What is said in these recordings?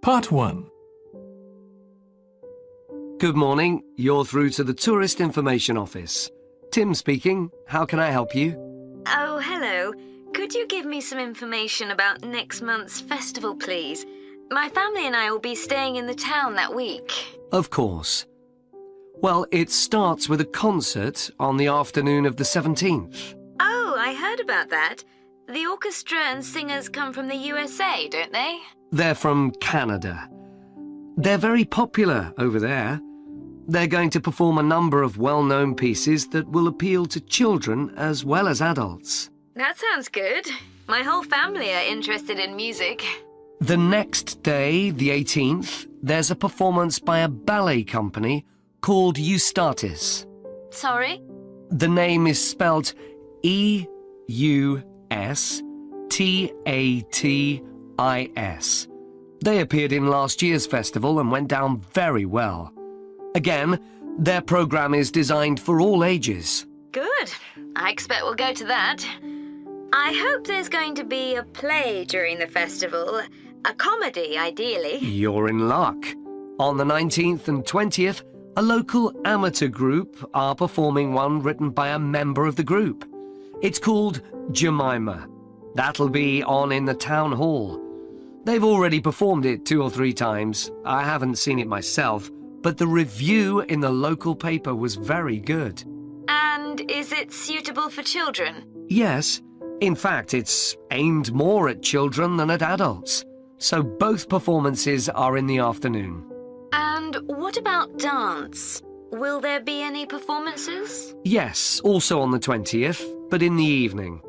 Part 1. Good morning. You're through to the Tourist Information Office. Tim speaking. How can I help you? Oh, hello. Could you give me some information about next month's festival, please? My family and I will be staying in the town that week. Of course. Well, it starts with a concert on the afternoon of the 17th. Oh, I heard about that. The orchestra and singers come from the USA, don't they? They're from Canada. They're very popular over there. They're going to perform a number of well-known pieces that will appeal to children as well as adults. That sounds good. My whole family are interested in music. The next day, the 18th, there's a performance by a ballet company called Eustatis. Sorry? The name is spelt E-U-S-T-A-T-I-S. They appeared in last year's festival and went down very well. Again, their program is designed for all ages. Good. I expect we'll go to that. I hope there's going to be a play during the festival. A comedy, ideally. You're in luck. On the 19th and 20th, a local amateur group are performing one written by a member of the group. It's called Jemima. That'll be on in the town hall. They've already performed it 2 or 3 times. I haven't seen it myself, but the review in the local paper was very good. And is it suitable for children? Yes. In fact, it's aimed more at children than at adults. So both performances are in the afternoon. And what about dance? Will there be any performances? Yes, also on the 20th, but in the evening.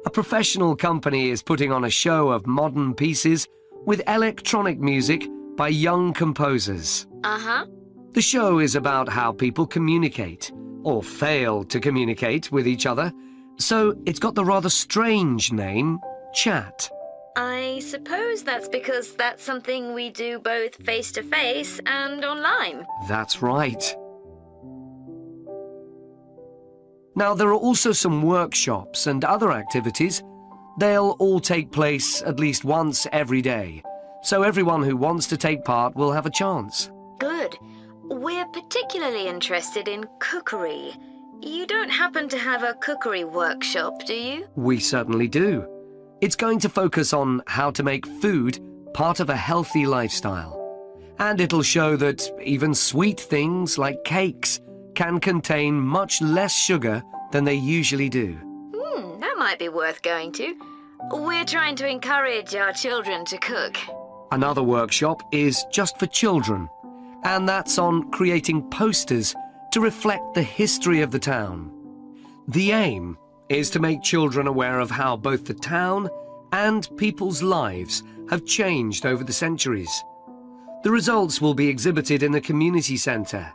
A professional company is putting on a show of modern pieces with electronic music by young composers. Uh-huh. The show is about how people communicate, or fail to communicate with each other, so it's got the rather strange name, Chat. I suppose that's because that's something we do both face-to-face and online. That's right. Now, there are also some workshops and other activities. They'll all take place at least once every day, so everyone who wants to take part will have a chance. Good. We're particularly interested in cookery. You don't happen to have a cookery workshop, do you? We certainly do. It's going to focus on how to make food part of a healthy lifestyle. And it'll show that even sweet things like cakes can contain much less sugar than they usually do. That might be worth going to. We're trying to encourage our children to cook. Another workshop is just for children, and that's on creating posters to reflect the history of the town. The aim is to make children aware of how both the town and people's lives have changed over the centuries. The results will be exhibited in the community centre.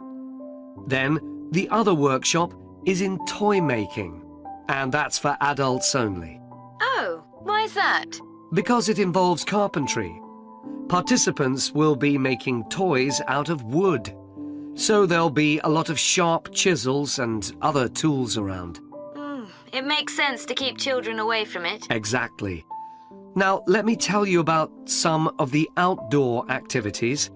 Then, the other workshop is in toy making, and that's for adults only. Oh, why is that? Because it involves carpentry. Participants will be making toys out of wood, so there'll be a lot of sharp chisels and other tools around. It makes sense to keep children away from it. Exactly. Now, let me tell you about some of the outdoor activities.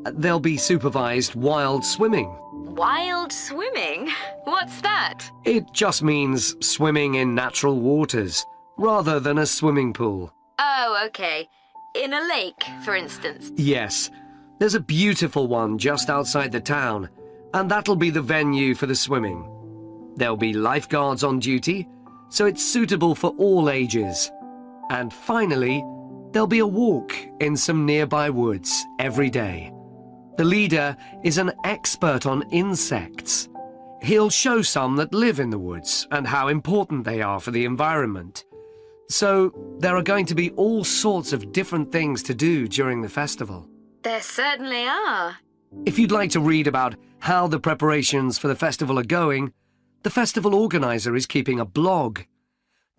There'll be supervised wild swimming. Wild swimming? What's that? It just means swimming in natural waters, rather than a swimming pool. Oh, okay. In a lake, for instance. Yes. There's a beautiful one just outside the town, and that'll be the venue for the swimming. There'll be lifeguards on duty, so it's suitable for all ages. And finally, there'll be a walk in some nearby woods every day. The leader is an expert on insects. He'll show some that live in the woods and how important they are for the environment. So there are going to be all sorts of different things to do during the festival. There certainly are. If you'd like to read about how the preparations for the festival are going, the festival organizer is keeping a blog.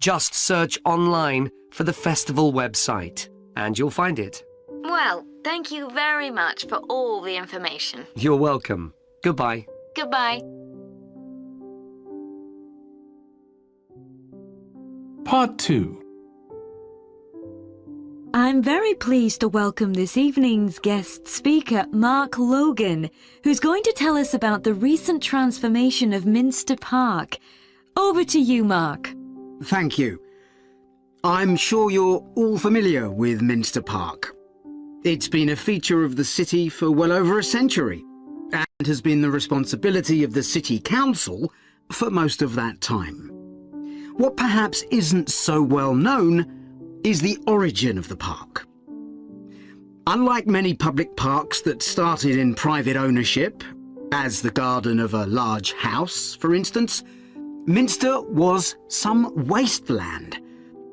Just search online for the festival website, and you'll find it. Well, thank you very much for all the information. You're welcome. Goodbye. Goodbye. Part 2. I'm very pleased to welcome this evening's guest speaker, Mark Logan, who's going to tell us about the recent transformation of Minster Park. Over to you, Mark. Thank you. I'm sure you're all familiar with Minster Park. It's been a feature of the city for well over a century and has been the responsibility of the City Council for most of that time. What perhaps isn't so well known is the origin of the park. Unlike many public parks that started in private ownership, as the garden of a large house, for instance, Minster was some wasteland,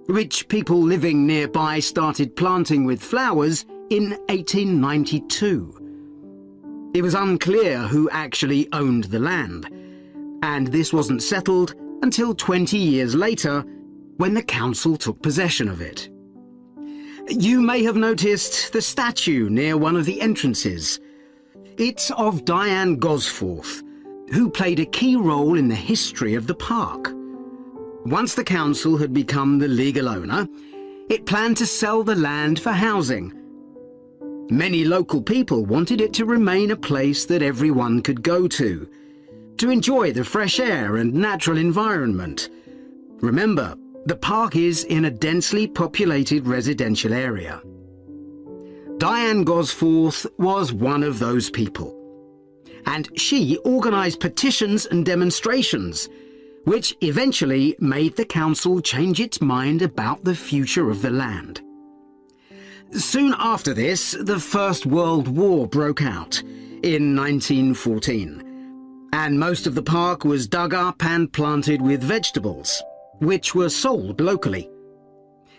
which people living nearby started planting with flowers in 1892. It was unclear who actually owned the land, and this wasn't settled until 20 years later, when the council took possession of it. You may have noticed the statue near one of the entrances. It's of Diane Gosforth, who played a key role in the history of the park. Once the council had become the legal owner, it planned to sell the land for housing. Many local people wanted it to remain a place that everyone could go to enjoy the fresh air and natural environment. Remember, the park is in a densely populated residential area. Diane Gosforth was one of those people, and she organised petitions and demonstrations, which eventually made the council change its mind about the future of the land. Soon after this, the First World War broke out in 1914, and most of the park was dug up and planted with vegetables, which were sold locally.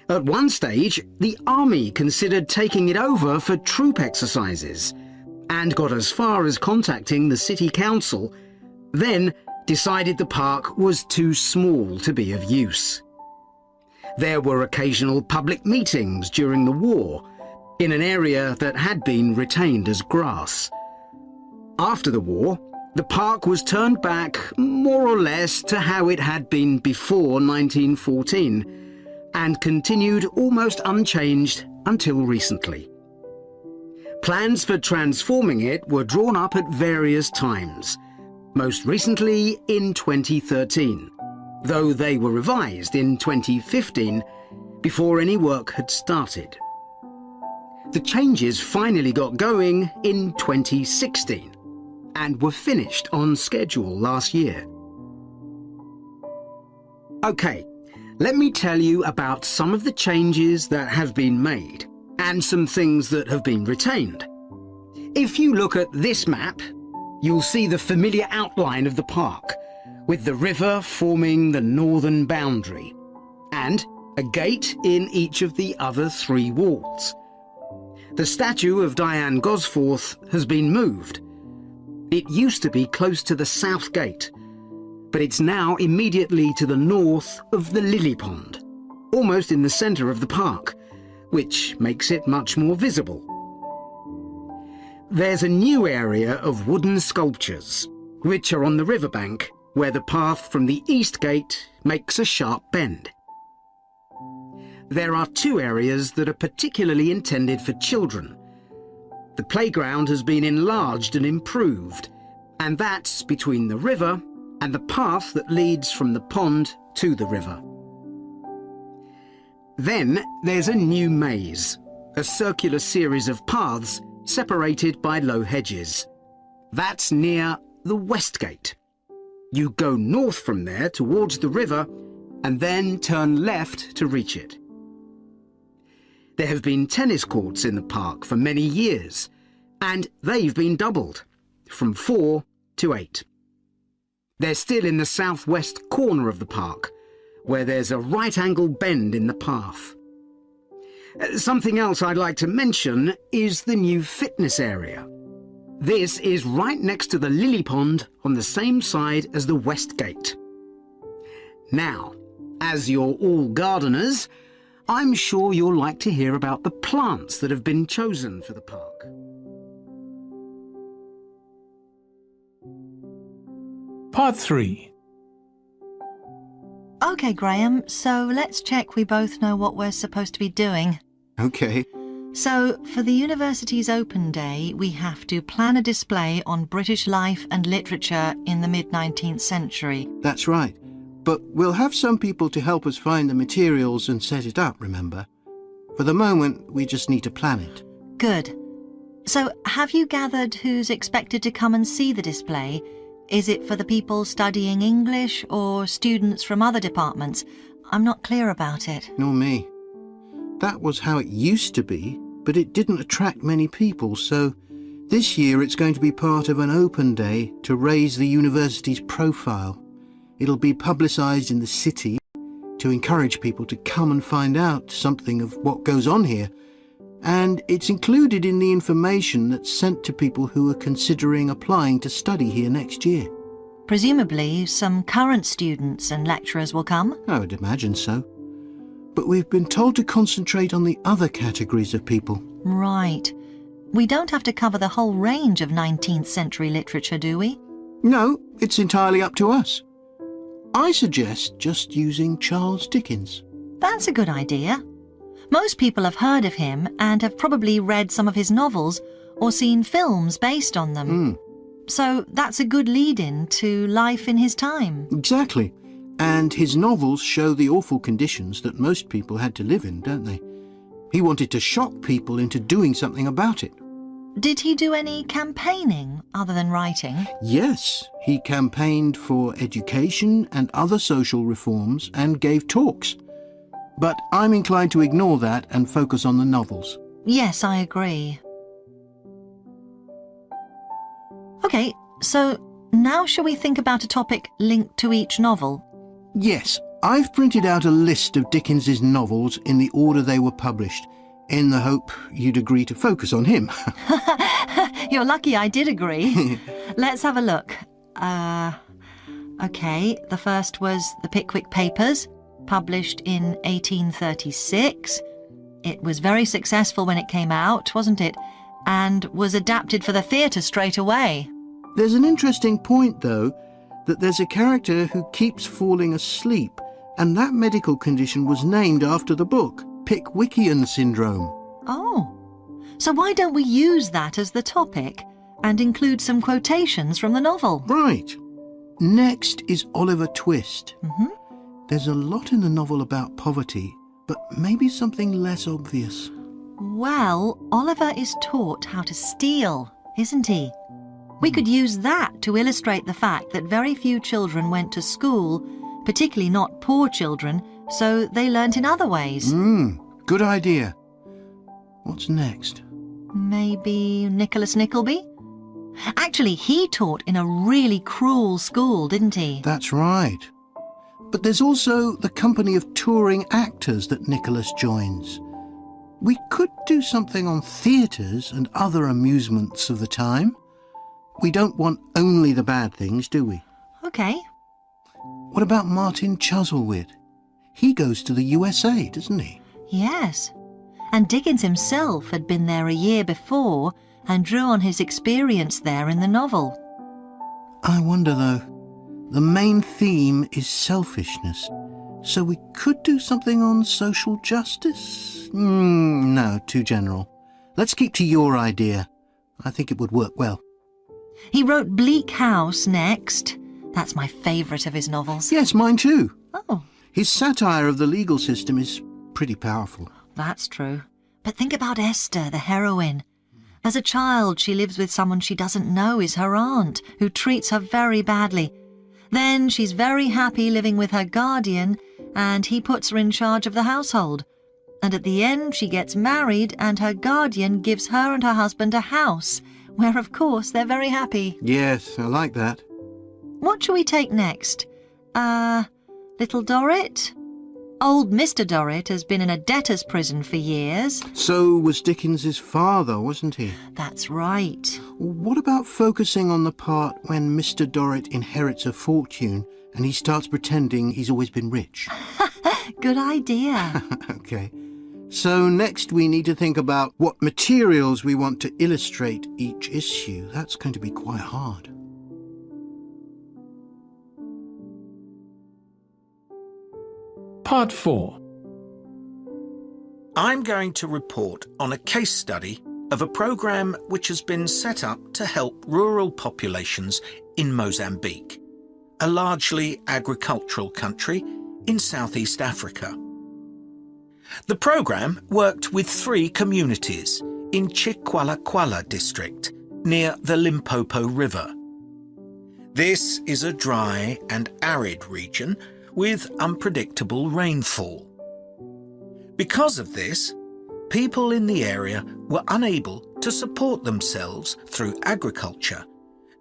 At one stage, the army considered taking it over for troop exercises and got as far as contacting the city council, then decided the park was too small to be of use. There were occasional public meetings during the war in an area that had been retained as grass. After the war, the park was turned back more or less to how it had been before 1914 and continued almost unchanged until recently. Plans for transforming it were drawn up at various times, most recently in 2013, though they were revised in 2015 before any work had started. The changes finally got going in 2016 and were finished on schedule last year. Okay, let me tell you about some of the changes that have been made and some things that have been retained. If you look at this map, you'll see the familiar outline of the park, with the river forming the northern boundary, and a gate in each of the other three walls. The statue of Diane Gosforth has been moved. It used to be close to the south gate, but it's now immediately to the north of the lily pond, almost in the centre of the park, which makes it much more visible. There's a new area of wooden sculptures, which are on the riverbank, where the path from the east gate makes a sharp bend. There are two areas that are particularly intended for children. The playground has been enlarged and improved, and that's between the river and the path that leads from the pond to the river. Then there's a new maze, a circular series of paths separated by low hedges. That's near the west gate. You go north from there towards the river and then turn left to reach it. There have been tennis courts in the park for many years, and they've been doubled, from 4 to 8. They're still in the southwest corner of the park, where there's a right-angle bend in the path. Something else I'd like to mention is the new fitness area. This is right next to the lily pond on the same side as the west gate. Now, as you're all gardeners, I'm sure you'll like to hear about the plants that have been chosen for the park. Part 3. OK, Graham, so let's check we both know what we're supposed to be doing. OK. So, for the university's open day, we have to plan a display on British life and literature in the mid-19th century. That's right. But we'll have some people to help us find the materials and set it up, remember? For the moment, we just need to plan it. Good. So, have you gathered who's expected to come and see the display? Is it for the people studying English or students from other departments? I'm not clear about it. Nor me. That was how it used to be, but it didn't attract many people, so this year it's going to be part of an open day to raise the university's profile. It'll be publicised in the city to encourage people to come and find out something of what goes on here. And it's included in the information that's sent to people who are considering applying to study here next year. Presumably, some current students and lecturers will come? I would imagine so. But we've been told to concentrate on the other categories of people. Right. We don't have to cover the whole range of 19th century literature, do we? No, it's entirely up to us. I suggest just using Charles Dickens. That's a good idea. Most people have heard of him and have probably read some of his novels or seen films based on them. So that's a good lead-in to life in his time. Exactly. And his novels show the awful conditions that most people had to live in, don't they? He wanted to shock people into doing something about it. Did he do any campaigning other than writing? Yes, he campaigned for education and other social reforms and gave talks. But I'm inclined to ignore that and focus on the novels. Yes, I agree. OK, so now shall we think about a topic linked to each novel? Yes, I've printed out a list of Dickens's novels in the order they were published, in the hope you'd agree to focus on him. You're lucky I did agree. Let's have a look. OK, the first was The Pickwick Papers, published in 1836. It was very successful when it came out, wasn't it? And was adapted for the theatre straight away. There's an interesting point, though, that there's a character who keeps falling asleep, and that medical condition was named after the book, Pickwickian syndrome. Oh, so why don't we use that as the topic and include some quotations from the novel? Right. Next is Oliver Twist. Mm-hmm. There's a lot in the novel about poverty, but maybe something less obvious. Well, Oliver is taught how to steal, isn't he? We could use that to illustrate the fact that very few children went to school, particularly not poor children, so they learnt in other ways. Good idea. What's next? Maybe Nicholas Nickleby? Actually, he taught in a really cruel school, didn't he? That's right. But there's also the company of touring actors that Nicholas joins. We could do something on theatres and other amusements of the time. We don't want only the bad things, do we? OK. What about Martin Chuzzlewit? He goes to the USA, doesn't he? Yes. And Dickens himself had been there a year before and drew on his experience there in the novel. I wonder, though, the main theme is selfishness, so we could do something on social justice? No, too general. Let's keep to your idea. I think it would work well. He wrote Bleak House next. That's my favourite of his novels. Yes, mine too. Oh, His satire of the legal system is pretty powerful. that's true. But think about Esther, the heroine. As a child, she lives with someone she doesn't know is her aunt, who treats her very badly. Then she's very happy living with her guardian, and he puts her in charge of the household. And at the end, she gets married, and her guardian gives her and her husband a house, where, of course, they're very happy. Yes, I like that. What shall we take next? Little Dorrit? Old Mr. Dorrit has been in a debtor's prison for years. So was Dickens's father, wasn't he? That's right. What about focusing on the part when Mr. Dorrit inherits a fortune and he starts pretending he's always been rich? Good idea. OK. So next we need to think about what materials we want to illustrate each issue. That's going to be quite hard. Part 4. I'm going to report on a case study of a program which has been set up to help rural populations in Mozambique, a largely agricultural country in Southeast Africa. The program worked with 3 communities in Chikwalakwala district near the Limpopo River. This is a dry and arid region with unpredictable rainfall. Because of this, people in the area were unable to support themselves through agriculture,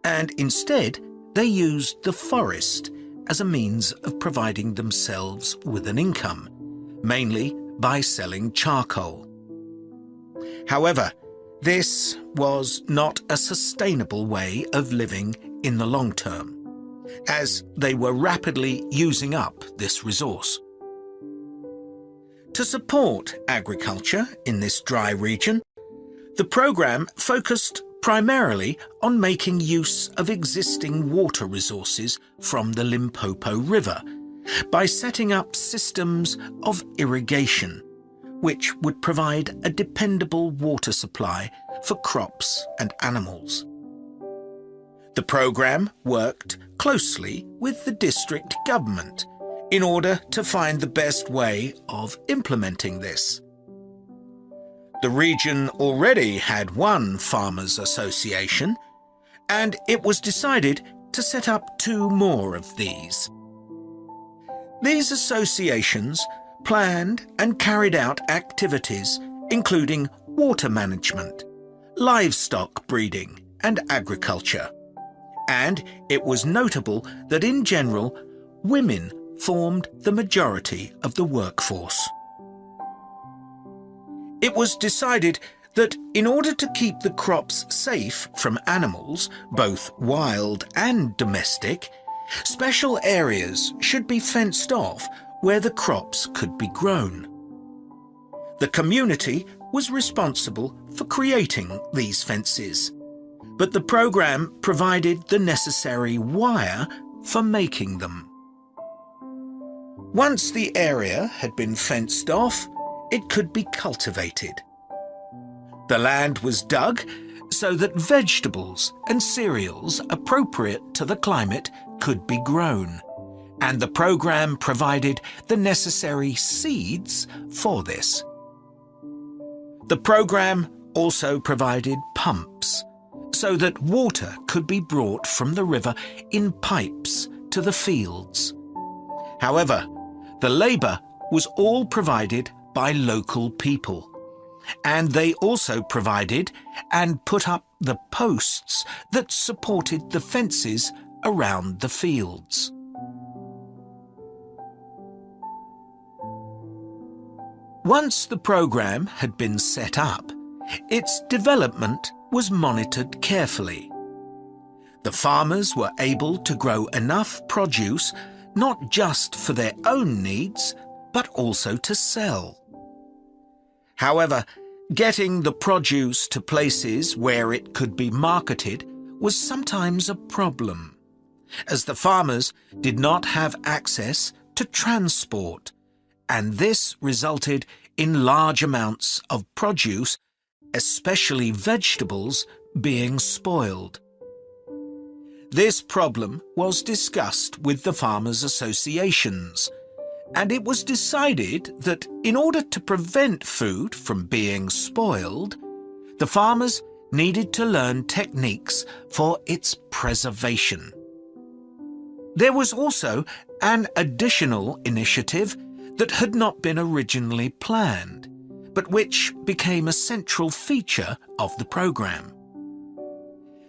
and instead they used the forest as a means of providing themselves with an income, mainly by selling charcoal. However, this was not a sustainable way of living in the long term, as they were rapidly using up this resource. To support agriculture in this dry region, the program focused primarily on making use of existing water resources from the Limpopo River by setting up systems of irrigation, which would provide a dependable water supply for crops and animals. The program worked closely with the district government in order to find the best way of implementing this. The region already had one farmers' association, and it was decided to set up 2 more of these. These associations planned and carried out activities including water management, livestock breeding and agriculture. And it was notable that in general, women formed the majority of the workforce. It was decided that in order to keep the crops safe from animals, both wild and domestic, special areas should be fenced off where the crops could be grown. The community was responsible for creating these fences, but the program provided the necessary wire for making them. Once the area had been fenced off, it could be cultivated. The land was dug so that vegetables and cereals appropriate to the climate could be grown, and the program provided the necessary seeds for this. The program also provided pumps so that water could be brought from the river in pipes to the fields. However, the labour was all provided by local people, and they also provided and put up the posts that supported the fences around the fields. Once the program had been set up, its development was monitored carefully. The farmers were able to grow enough produce not just for their own needs, but also to sell. However, getting the produce to places where it could be marketed was sometimes a problem, as the farmers did not have access to transport, and this resulted in large amounts of produce, especially vegetables, being spoiled. This problem was discussed with the farmers' associations, and it was decided that in order to prevent food from being spoiled, the farmers needed to learn techniques for its preservation. There was also an additional initiative that had not been originally planned, but which became a central feature of the program.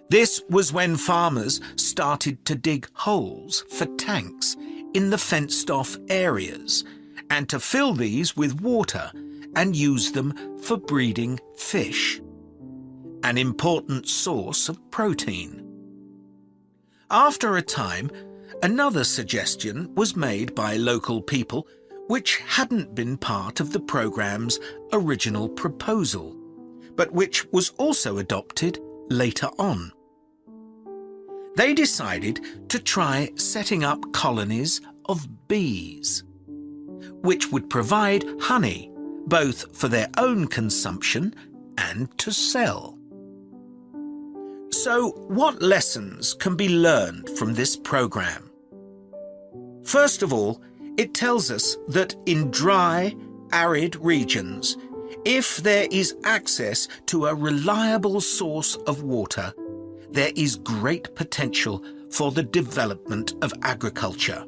This was when farmers started to dig holes for tanks in the fenced-off areas and to fill these with water and use them for breeding fish, an important source of protein. After a time, another suggestion was made by local people which hadn't been part of the program's original proposal, but which was also adopted later on. They decided to try setting up colonies of bees, which would provide honey both for their own consumption and to sell. So, what lessons can be learned from this programme? First of all, it tells us that in dry, arid regions, if there is access to a reliable source of water, there is great potential for the development of agriculture.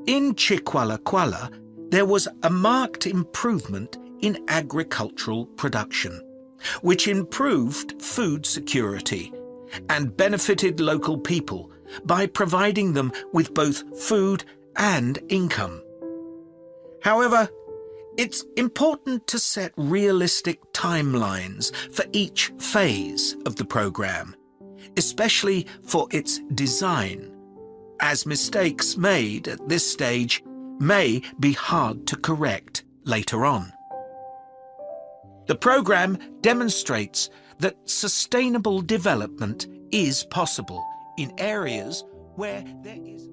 In Chiqualaquala, there was a marked improvement in agricultural production, which improved food security and benefited local people by providing them with both food and income. However, it's important to set realistic timelines for each phase of the programme, especially for its design, as mistakes made at this stage may be hard to correct later on. The programme demonstrates that sustainable development is possible in areas where there is